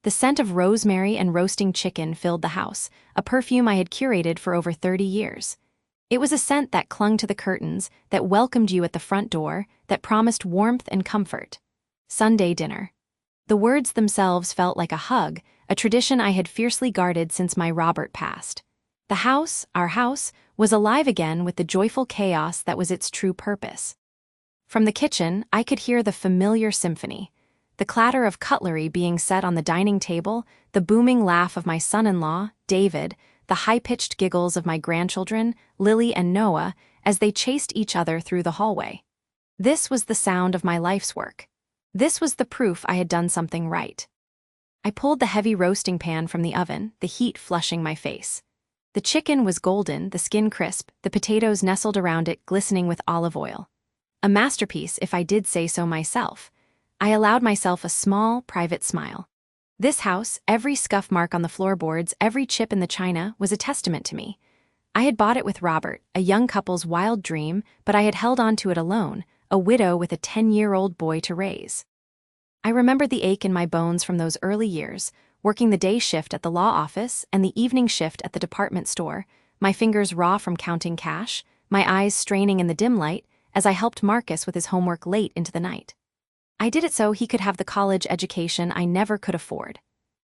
The scent of rosemary and roasting chicken filled the house, a perfume I had curated for over 30 years. It was a scent that clung to the curtains, that welcomed you at the front door, that promised warmth and comfort. Sunday dinner. The words themselves felt like a hug, a tradition I had fiercely guarded since my Robert passed. The house, our house, was alive again with the joyful chaos that was its true purpose. From the kitchen, I could hear the familiar symphony. The clatter of cutlery being set on the dining table, the booming laugh of my son-in-law, David, the high-pitched giggles of my grandchildren, Lily and Noah, as they chased each other through the hallway. This was the sound of my life's work. This was the proof I had done something right. I pulled the heavy roasting pan from the oven, the heat flushing my face. The chicken was golden, the skin crisp, the potatoes nestled around it glistening with olive oil. A masterpiece, if I did say so myself. I allowed myself a small, private smile. This house, every scuff mark on the floorboards, every chip in the china, was a testament to me. I had bought it with Robert, a young couple's wild dream, but I had held on to it alone, a widow with a 10-year-old boy to raise. I remembered the ache in my bones from those early years, working the day shift at the law office and the evening shift at the department store, my fingers raw from counting cash, my eyes straining in the dim light as I helped Marcus with his homework late into the night. I did it so he could have the college education I never could afford.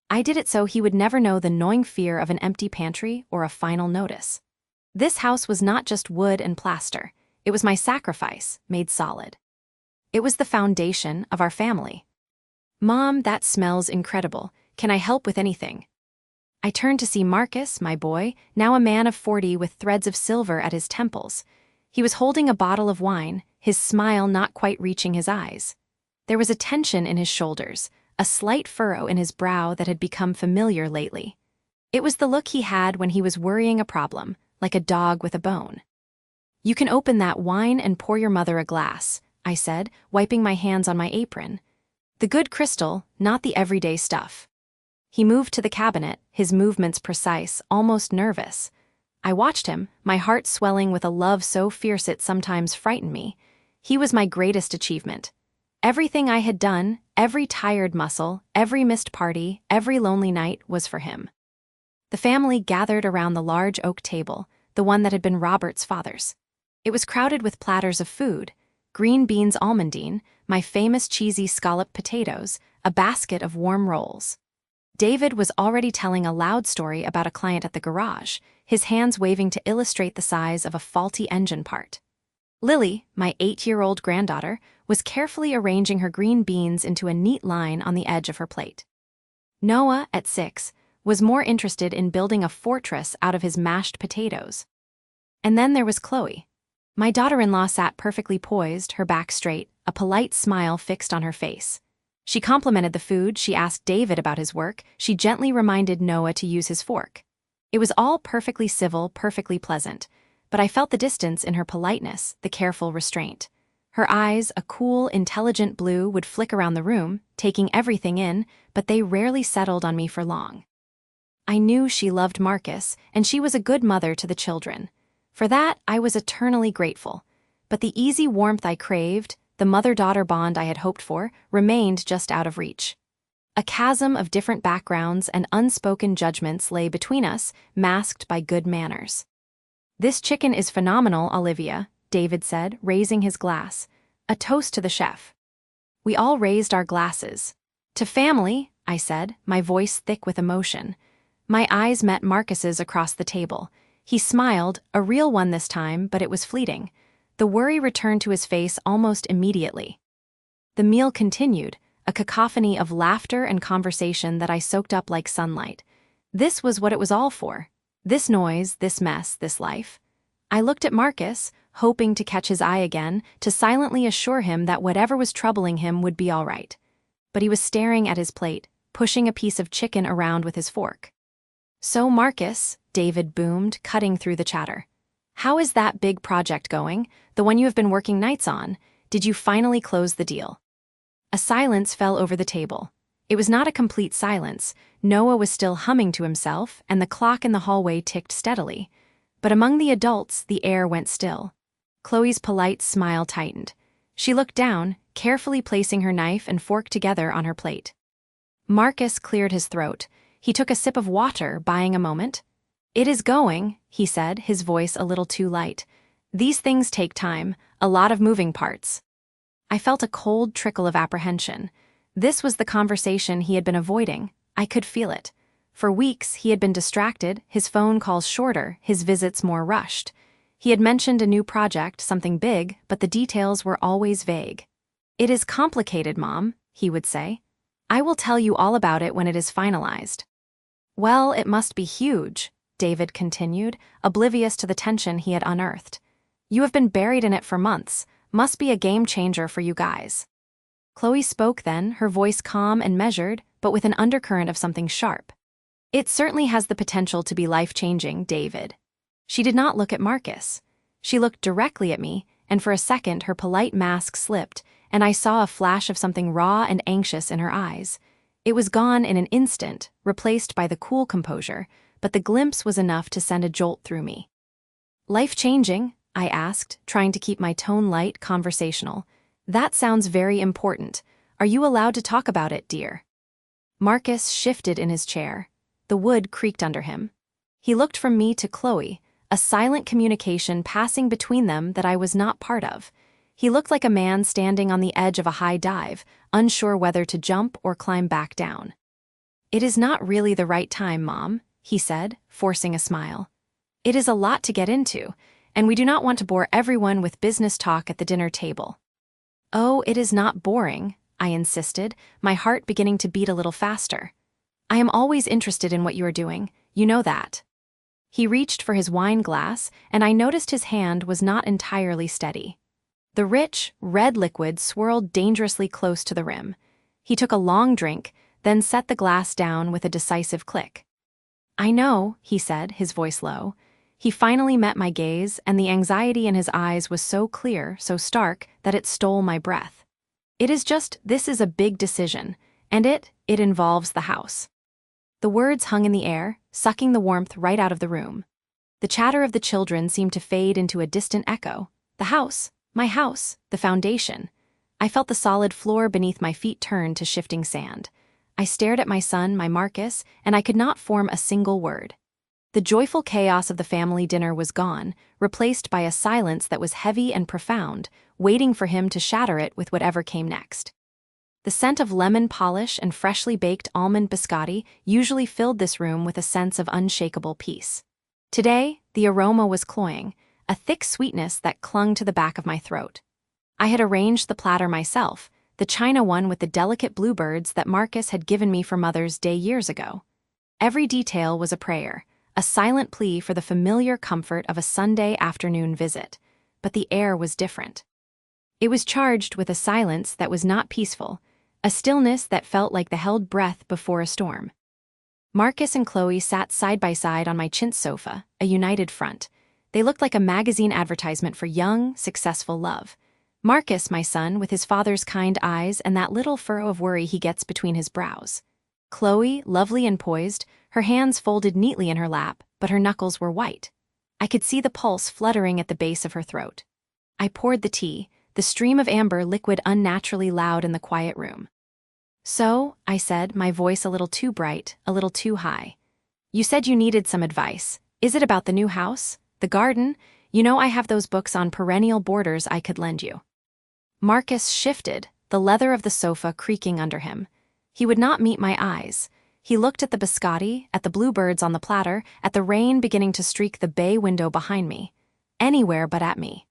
I did it so he would never know the gnawing fear of an empty pantry or a final notice. This house was not just wood and plaster. It was my sacrifice, made solid. It was the foundation of our family. "Mom, that smells incredible. Can I help with anything?" I turned to see Marcus, my boy, now a man of 40 with threads of silver at his temples. He was holding a bottle of wine, his smile not quite reaching his eyes. There was a tension in his shoulders, a slight furrow in his brow that had become familiar lately. It was the look he had when he was worrying a problem, like a dog with a bone. "You can open that wine and pour your mother a glass," I said, wiping my hands on my apron. "The good crystal, not the everyday stuff." He moved to the cabinet, his movements precise, almost nervous. I watched him, my heart swelling with a love so fierce it sometimes frightened me. He was my greatest achievement. Everything I had done, every tired muscle, every missed party, every lonely night was for him. The family gathered around the large oak table, the one that had been Robert's father's. It was crowded with platters of food: green beans almondine, my famous cheesy scalloped potatoes, a basket of warm rolls. David was already telling a loud story about a client at the garage, his hands waving to illustrate the size of a faulty engine part. Lily, my 8-year-old granddaughter, was carefully arranging her green beans into a neat line on the edge of her plate. Noah, at 6, was more interested in building a fortress out of his mashed potatoes. And then there was Chloe. My daughter-in-law sat perfectly poised, her back straight, a polite smile fixed on her face. She complimented the food, she asked David about his work, she gently reminded Noah to use his fork. It was all perfectly civil, perfectly pleasant, but I felt the distance in her politeness, the careful restraint. Her eyes, a cool, intelligent blue, would flick around the room, taking everything in, but they rarely settled on me for long. I knew she loved Marcus, and she was a good mother to the children. For that, I was eternally grateful. But the easy warmth I craved, the mother-daughter bond I had hoped for, remained just out of reach. A chasm of different backgrounds and unspoken judgments lay between us, masked by good manners. "This chicken is phenomenal, Olivia," David said, raising his glass. "A toast to the chef." We all raised our glasses. "To family," I said, my voice thick with emotion. My eyes met Marcus's across the table. He smiled, a real one this time, but it was fleeting. The worry returned to his face almost immediately. The meal continued, a cacophony of laughter and conversation that I soaked up like sunlight. This was what it was all for. This noise, this mess, this life. I looked at Marcus, hoping to catch his eye again, to silently assure him that whatever was troubling him would be all right. But he was staring at his plate, pushing a piece of chicken around with his fork. "So Marcus," David boomed, cutting through the chatter. "How is that big project going, the one you have been working nights on? Did you finally close the deal?" A silence fell over the table. It was not a complete silence. Noah was still humming to himself, and the clock in the hallway ticked steadily. But among the adults, the air went still. Chloe's polite smile tightened. She looked down, carefully placing her knife and fork together on her plate. Marcus cleared his throat. He took a sip of water, buying a moment. "It is going," he said, his voice a little too light. "These things take time, a lot of moving parts." I felt a cold trickle of apprehension. This was the conversation he had been avoiding. I could feel it. For weeks, he had been distracted, his phone calls shorter, his visits more rushed. He had mentioned a new project, something big, but the details were always vague. "It is complicated, Mom," he would say. "I will tell you all about it when it is finalized." "Well, it must be huge," David continued, oblivious to the tension he had unearthed. "You have been buried in it for months. Must be a game changer for you guys." Chloe spoke then, her voice calm and measured, but with an undercurrent of something sharp. "It certainly has the potential to be life-changing, David." She did not look at Marcus. She looked directly at me, and for a second her polite mask slipped, and I saw a flash of something raw and anxious in her eyes. It was gone in an instant, replaced by the cool composure, but the glimpse was enough to send a jolt through me. "Life-changing?" I asked, trying to keep my tone light, conversational. "That sounds very important. Are you allowed to talk about it, dear?" Marcus shifted in his chair. The wood creaked under him. He looked from me to Chloe, a silent communication passing between them that I was not part of. He looked like a man standing on the edge of a high dive, unsure whether to jump or climb back down. "It is not really the right time, Mom," he said, forcing a smile. "It is a lot to get into, and we do not want to bore everyone with business talk at the dinner table." "Oh, it is not boring," I insisted, my heart beginning to beat a little faster. "I am always interested in what you are doing, you know that." He reached for his wine glass, and I noticed his hand was not entirely steady. The rich, red liquid swirled dangerously close to the rim. He took a long drink, then set the glass down with a decisive click. "I know," he said, his voice low. He finally met my gaze, and the anxiety in his eyes was so clear, so stark, that it stole my breath. This is a big decision, and it involves the house." The words hung in the air, sucking the warmth right out of the room. The chatter of the children seemed to fade into a distant echo. The house, my house, the foundation. I felt the solid floor beneath my feet turn to shifting sand. I stared at my son, my Marcus, and I could not form a single word. The joyful chaos of the family dinner was gone, replaced by a silence that was heavy and profound, waiting for him to shatter it with whatever came next. The scent of lemon polish and freshly baked almond biscotti usually filled this room with a sense of unshakable peace. Today, the aroma was cloying, a thick sweetness that clung to the back of my throat. I had arranged the platter myself, the china one with the delicate bluebirds that Marcus had given me for Mother's Day years ago. Every detail was a prayer, a silent plea for the familiar comfort of a Sunday afternoon visit, but the air was different. It was charged with a silence that was not peaceful, a stillness that felt like the held breath before a storm. Marcus and Chloe sat side by side on my chintz sofa, a united front. They looked like a magazine advertisement for young, successful love. Marcus, my son, with his father's kind eyes and that little furrow of worry he gets between his brows. Chloe, lovely and poised, her hands folded neatly in her lap, but her knuckles were white. I could see the pulse fluttering at the base of her throat. I poured the tea, the stream of amber liquid unnaturally loud in the quiet room. "So," I said, my voice a little too bright, a little too high. "You said you needed some advice. Is it about the new house? The garden? You know I have those books on perennial borders I could lend you." Marcus shifted, the leather of the sofa creaking under him. He would not meet my eyes. He looked at the biscotti, at the bluebirds on the platter, at the rain beginning to streak the bay window behind me. Anywhere but at me.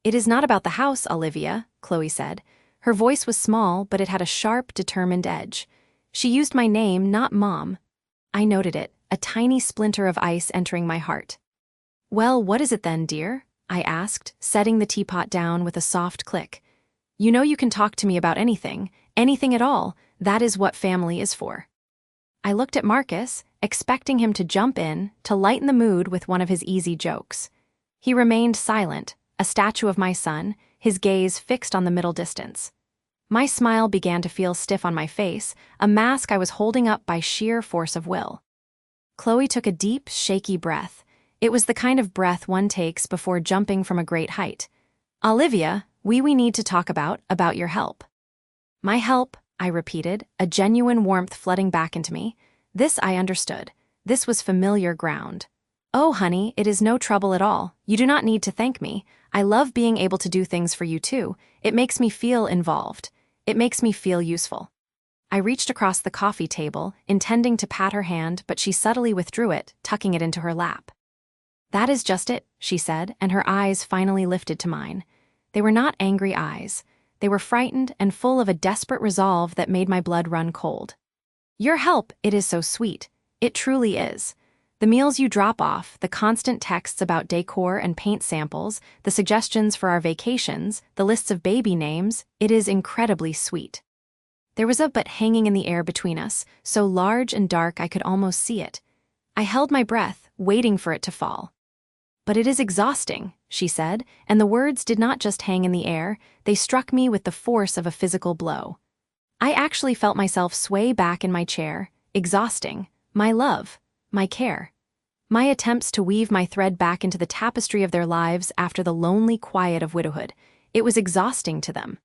"It is not about the house, Olivia," Chloe said. Her voice was small, but it had a sharp, determined edge. She used my name, not Mom. I noted it, a tiny splinter of ice entering my heart. "Well, what is it then, dear?" I asked, setting the teapot down with a soft click. "You know you can talk to me about anything at all. That is what family is for." I looked at Marcus, expecting him to jump in, to lighten the mood with one of his easy jokes. He remained silent, a statue of my son, his gaze fixed on the middle distance. My smile began to feel stiff on my face, a mask I was holding up by sheer force of will. Chloe took a deep, shaky breath. It was the kind of breath one takes before jumping from a great height. "Olivia, we need to talk about your help." "My help?" I repeated, a genuine warmth flooding back into me. This I understood. This was familiar ground. Oh, honey, it is no trouble at all. You do not need to thank me. I love being able to do things for you too. It makes me feel involved. It makes me feel useful. I reached across the coffee table, intending to pat her hand, but she subtly withdrew it, tucking it into her lap. That is just it, she said, and her eyes finally lifted to mine. They were not angry eyes. They were frightened and full of a desperate resolve that made my blood run cold. Your help, it is so sweet. It truly is. The meals you drop off, the constant texts about decor and paint samples, the suggestions for our vacations, the lists of baby names, it is incredibly sweet. There was a but hanging in the air between us, so large and dark I could almost see it. I held my breath, waiting for it to fall. But it is exhausting, she said, and the words did not just hang in the air, they struck me with the force of a physical blow. I actually felt myself sway back in my chair, exhausting, my love, my care. My attempts to weave my thread back into the tapestry of their lives after the lonely quiet of widowhood. It was exhausting to them.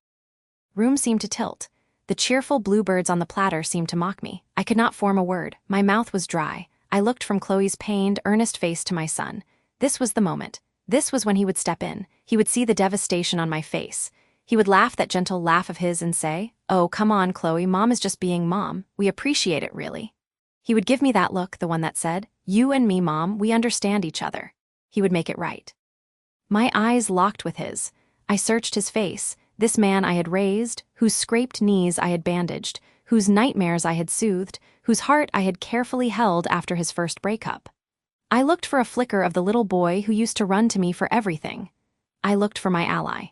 Room seemed to tilt. The cheerful bluebirds on the platter seemed to mock me. I could not form a word. My mouth was dry. I looked from Chloe's pained, earnest face to my son. This was the moment. This was when he would step in. He would see the devastation on my face. He would laugh that gentle laugh of his and say, "Oh, come on, Chloe, Mom is just being Mom. We appreciate it, really." He would give me that look, the one that said, "You and me, Mom, we understand each other." He would make it right. My eyes locked with his. I searched his face, this man I had raised, whose scraped knees I had bandaged, whose nightmares I had soothed, whose heart I had carefully held after his first breakup. I looked for a flicker of the little boy who used to run to me for everything. I looked for my ally.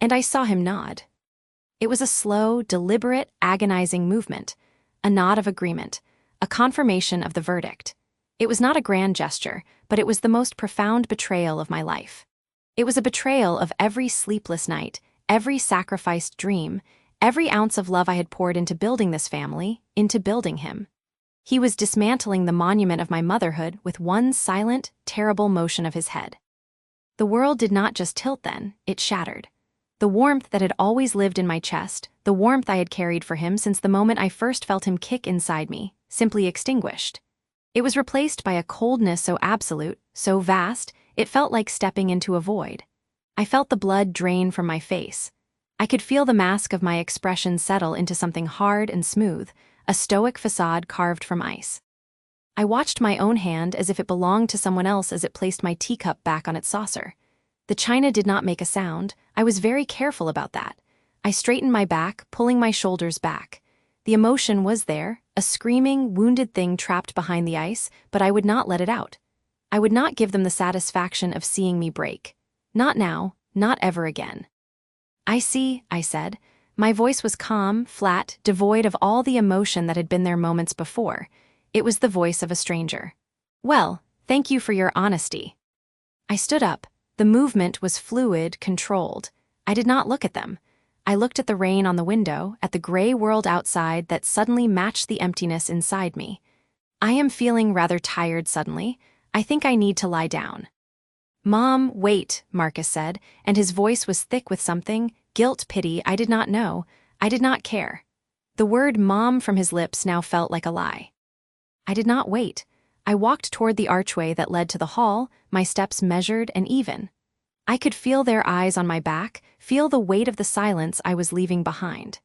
And I saw him nod. It was a slow, deliberate, agonizing movement, a nod of agreement, a confirmation of the verdict. It was not a grand gesture, but it was the most profound betrayal of my life. It was a betrayal of every sleepless night, every sacrificed dream, every ounce of love I had poured into building this family, into building him. He was dismantling the monument of my motherhood with one silent, terrible motion of his head. The world did not just tilt then, it shattered. The warmth that had always lived in my chest, the warmth I had carried for him since the moment I first felt him kick inside me, simply extinguished. It was replaced by a coldness so absolute, so vast, it felt like stepping into a void. I felt the blood drain from my face. I could feel the mask of my expression settle into something hard and smooth, a stoic facade carved from ice. I watched my own hand as if it belonged to someone else as it placed my teacup back on its saucer. The china did not make a sound. I was very careful about that. I straightened my back, pulling my shoulders back. The emotion was there, a screaming, wounded thing trapped behind the ice, but I would not let it out. I would not give them the satisfaction of seeing me break. Not now, not ever again. "I see," I said. My voice was calm, flat, devoid of all the emotion that had been there moments before. It was the voice of a stranger. "Well, thank you for your honesty." I stood up. The movement was fluid, controlled. I did not look at them. I looked at the rain on the window, at the gray world outside that suddenly matched the emptiness inside me. "I am feeling rather tired suddenly. I think I need to lie down." "Mom, wait," Marcus said, and his voice was thick with something, guilt, pity, I did not know. I did not care. The word Mom from his lips now felt like a lie. I did not wait. I walked toward the archway that led to the hall, my steps measured and even. I could feel their eyes on my back, feel the weight of the silence I was leaving behind.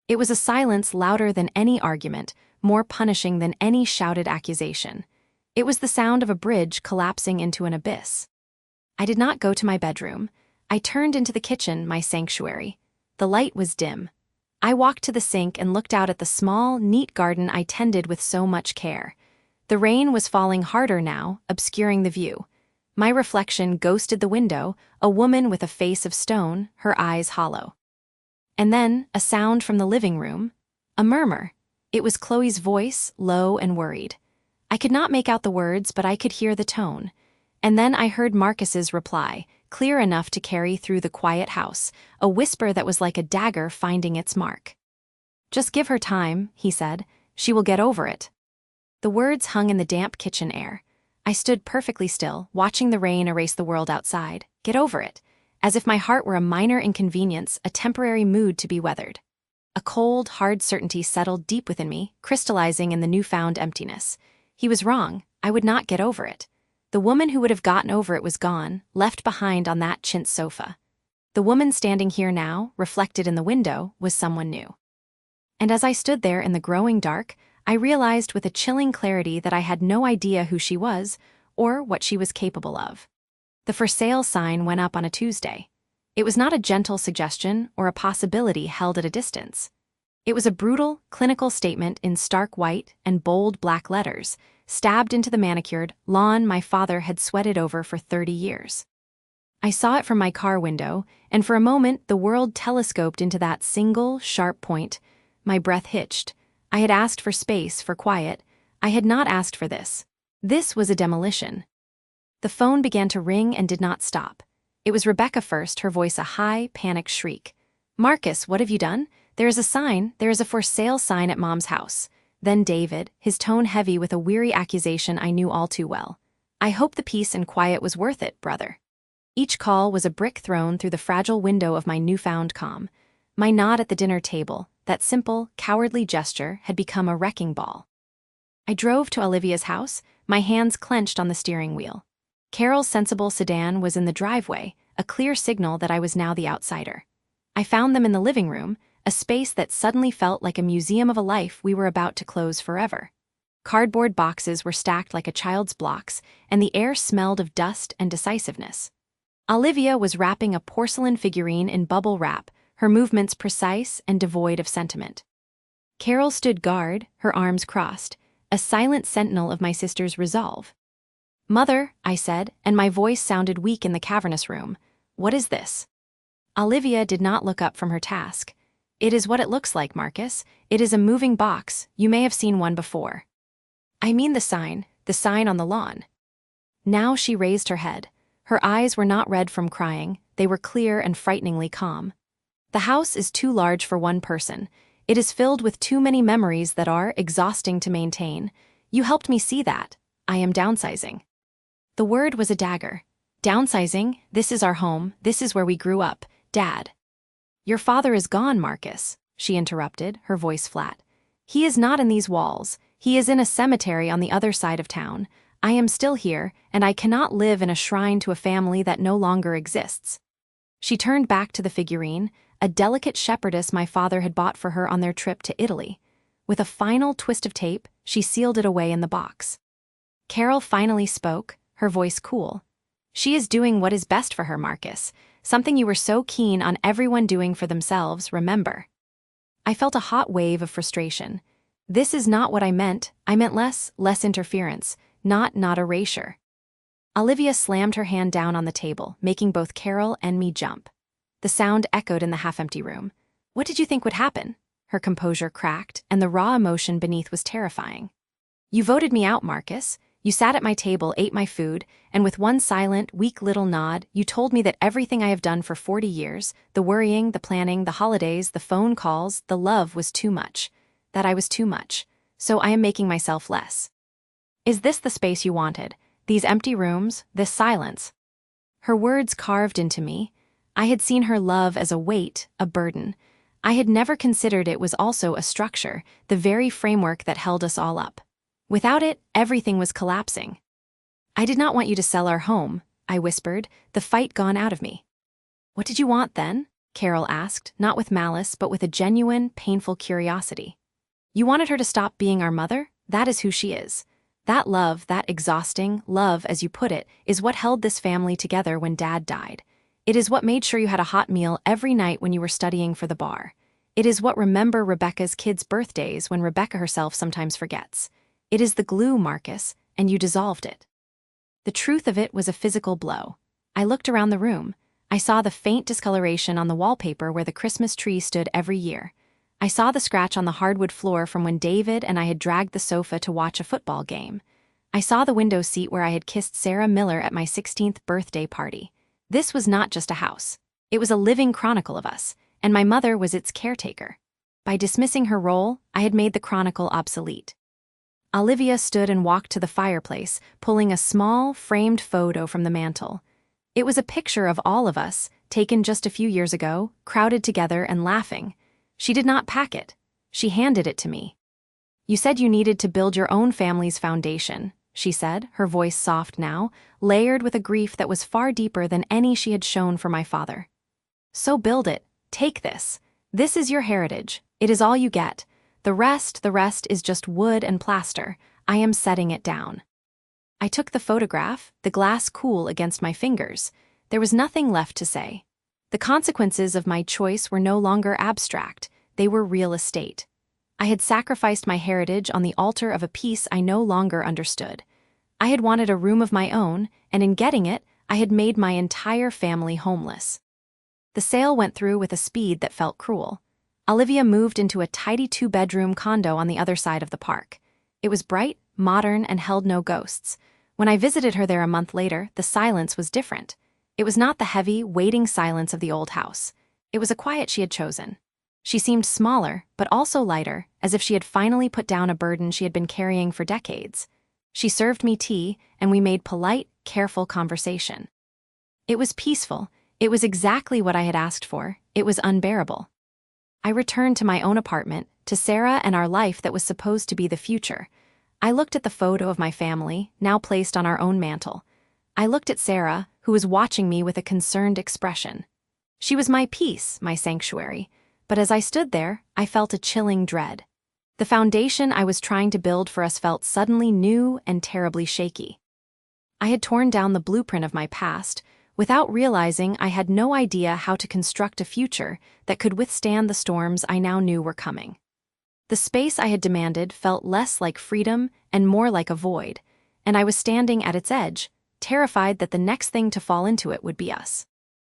It was a silence louder than any argument, more punishing than any shouted accusation. It was the sound of a bridge collapsing into an abyss. I did not go to my bedroom. I turned into the kitchen, my sanctuary. The light was dim. I walked to the sink and looked out at the small, neat garden I tended with so much care. The rain was falling harder now, obscuring the view. My reflection ghosted the window, a woman with a face of stone, her eyes hollow. And then, a sound from the living room. A murmur. It was Chloe's voice, low and worried. I could not make out the words, but I could hear the tone. And then I heard Marcus's reply, clear enough to carry through the quiet house, a whisper that was like a dagger finding its mark. "Just give her time," he said. "She will get over it." The words hung in the damp kitchen air. I stood perfectly still, watching the rain erase the world outside. Get over it. As if my heart were a minor inconvenience, a temporary mood to be weathered. A cold, hard certainty settled deep within me, crystallizing in the newfound emptiness. He was wrong. I would not get over it. The woman who would have gotten over it was gone, left behind on that chintz sofa. The woman standing here now, reflected in the window, was someone new. And as I stood there in the growing dark, I realized with a chilling clarity that I had no idea who she was or what she was capable of. The for sale sign went up on a Tuesday. It was not a gentle suggestion or a possibility held at a distance. It was a brutal, clinical statement in stark white and bold black letters, stabbed into the manicured lawn my father had sweated over for 30 years. I saw it from my car window, and for a moment the world telescoped into that single, sharp point. My breath hitched. I had asked for space, for quiet. I had not asked for this. This was a demolition. The phone began to ring and did not stop. It was Rebecca first, her voice a high, panicked shriek. "Marcus, what have you done? There is a sign. There is a for sale sign at Mom's house." Then David, his tone heavy with a weary accusation I knew all too well. "I hope the peace and quiet was worth it, brother." Each call was a brick thrown through the fragile window of my newfound calm. My nod at the dinner table, that simple, cowardly gesture, had become a wrecking ball. I drove to Olivia's house, my hands clenched on the steering wheel. Carol's sensible sedan was in the driveway, a clear signal that I was now the outsider. I found them in the living room, a space that suddenly felt like a museum of a life we were about to close forever. Cardboard boxes were stacked like a child's blocks, and the air smelled of dust and decisiveness. Olivia was wrapping a porcelain figurine in bubble wrap, her movements precise and devoid of sentiment. Carol stood guard, her arms crossed, a silent sentinel of my sister's resolve. "Mother," I said, and my voice sounded weak in the cavernous room. "What is this?" Olivia did not look up from her task. "It is what it looks like, Marcus. It is a moving box. You may have seen one before." "I mean the sign on the lawn." Now she raised her head. Her eyes were not red from crying, they were clear and frighteningly calm. "The house is too large for one person. It is filled with too many memories that are exhausting to maintain. You helped me see that. I am downsizing." The word was a dagger. "Downsizing? This is our home. This is where we grew up. Dad." "Your father is gone, Marcus," she interrupted, her voice flat. "He is not in these walls. He is in a cemetery on the other side of town. I am still here, and I cannot live in a shrine to a family that no longer exists." She turned back to the figurine, a delicate shepherdess my father had bought for her on their trip to Italy. With a final twist of tape, she sealed it away in the box. Carol finally spoke, her voice cool. "She is doing what is best for her, Marcus. Something you were so keen on everyone doing for themselves, remember." I felt a hot wave of frustration. This is not what I meant. I meant less interference, not erasure. Olivia slammed her hand down on the table, making both Carol and me jump. The sound echoed in the half-empty room. "What did you think would happen?" Her composure cracked, and the raw emotion beneath was terrifying. "You voted me out, Marcus. You sat at my table, ate my food, and with one silent, weak little nod, you told me that everything I have done for 40 years, the worrying, the planning, the holidays, the phone calls, the love was too much. That I was too much. So I am making myself less. Is this the space you wanted? These empty rooms, this silence?" Her words carved into me. I had seen her love as a weight, a burden. I had never considered it was also a structure, the very framework that held us all up. Without it, everything was collapsing. "I did not want you to sell our home," I whispered, the fight gone out of me. "What did you want then?" Carol asked, not with malice, but with a genuine, painful curiosity. "You wanted her to stop being our mother? That is who she is. That love, that exhausting love, as you put it, is what held this family together when Dad died. It is what made sure you had a hot meal every night when you were studying for the bar. It is what remember Rebecca's kids' birthdays when Rebecca herself sometimes forgets. It is the glue, Marcus, and you dissolved it." The truth of it was a physical blow. I looked around the room. I saw the faint discoloration on the wallpaper where the Christmas tree stood every year. I saw the scratch on the hardwood floor from when David and I had dragged the sofa to watch a football game. I saw the window seat where I had kissed Sarah Miller at my 16th birthday party. This was not just a house. It was a living chronicle of us, and my mother was its caretaker. By dismissing her role, I had made the chronicle obsolete. Olivia stood and walked to the fireplace, pulling a small, framed photo from the mantel. It was a picture of all of us, taken just a few years ago, crowded together and laughing. She did not pack it. She handed it to me. "You said you needed to build your own family's foundation," she said, her voice soft now, layered with a grief that was far deeper than any she had shown for my father. "So build it. Take this. This is your heritage. It is all you get. The rest is just wood and plaster. I am setting it down." I took the photograph, the glass cool against my fingers. There was nothing left to say. The consequences of my choice were no longer abstract. They were real estate. I had sacrificed my heritage on the altar of a peace I no longer understood. I had wanted a room of my own, and in getting it, I had made my entire family homeless. The sale went through with a speed that felt cruel. Olivia moved into a tidy 2-bedroom condo on the other side of the park. It was bright, modern, and held no ghosts. When I visited her there a month later, the silence was different. It was not the heavy, waiting silence of the old house. It was a quiet she had chosen. She seemed smaller, but also lighter, as if she had finally put down a burden she had been carrying for decades. She served me tea, and we made polite, careful conversation. It was peaceful. It was exactly what I had asked for. It was unbearable. I returned to my own apartment, to Sarah and our life that was supposed to be the future. I looked at the photo of my family, now placed on our own mantel. I looked at Sarah, who was watching me with a concerned expression. She was my peace, my sanctuary, but as I stood there, I felt a chilling dread. The foundation I was trying to build for us felt suddenly new and terribly shaky. I had torn down the blueprint of my past, without realizing I had no idea how to construct a future that could withstand the storms I now knew were coming. The space I had demanded felt less like freedom and more like a void, and I was standing at its edge, terrified that the next thing to fall into it would be us.